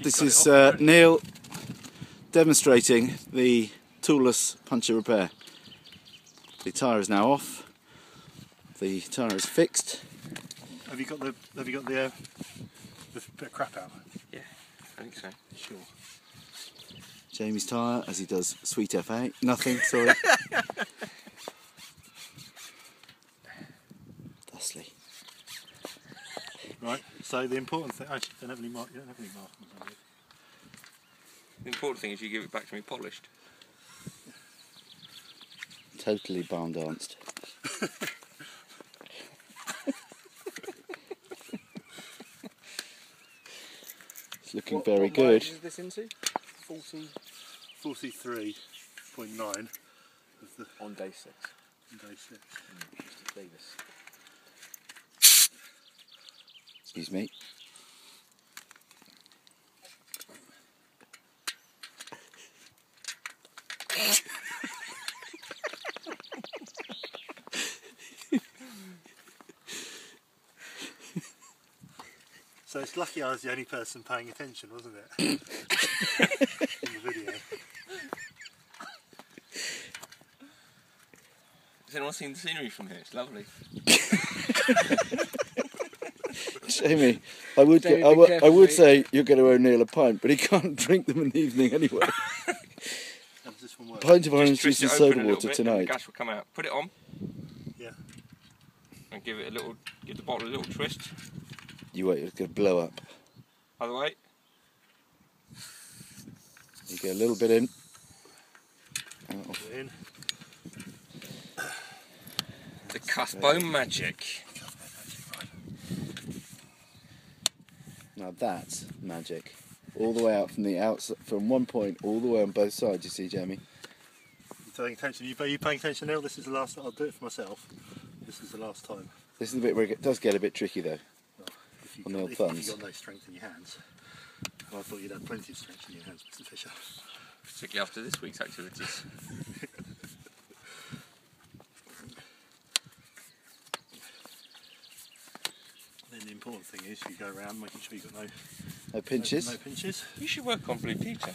This is Neil demonstrating the toolless puncture repair. The tyre is now off. The tyre is fixed. Have you got the bit of crap out? Yeah, I think so. Sure. Jamie's tyre as he does sweet F8. Nothing, sorry. Thusly. Right. So the important thing, actually, you don't have any markings on it. The important thing is you give it back to me polished. Totally barn danced. It's looking very good. What is this into? 43.9 on day 6. Day 6. Mr. Davis. Excuse me. So it's lucky I was the only person paying attention, wasn't it? In the video. Has anyone seen the scenery from here? It's lovely. Jamie, I would say you're going to owe Neil a pint, but he can't drink them in the evening anyway. How does this one work? Pint of orange Just juice twist and it open soda a little water bit and tonight. the gas will come out. Put it on. Yeah. And give the bottle a little twist. You wait, it's going to blow up. Other way. You get a little bit in. Out of. In. The Cuthbone magic. Now that's magic. All the way out from the outside, from one point all the way on both sides. You see, Jamie? You're paying attention. Are you paying attention, Neil? This is the last. I'll do it for myself. This is the last time. This is the bit where it does get a bit tricky, though. Well, if On the old you've thumbs. got no strength in your hands. Well, I thought you'd have plenty of strength in your hands, Mr. Fisher. Particularly after this week's activities. Then the important thing is you go around making sure you've got No pinches. no pinches. You should work on Blue Peter.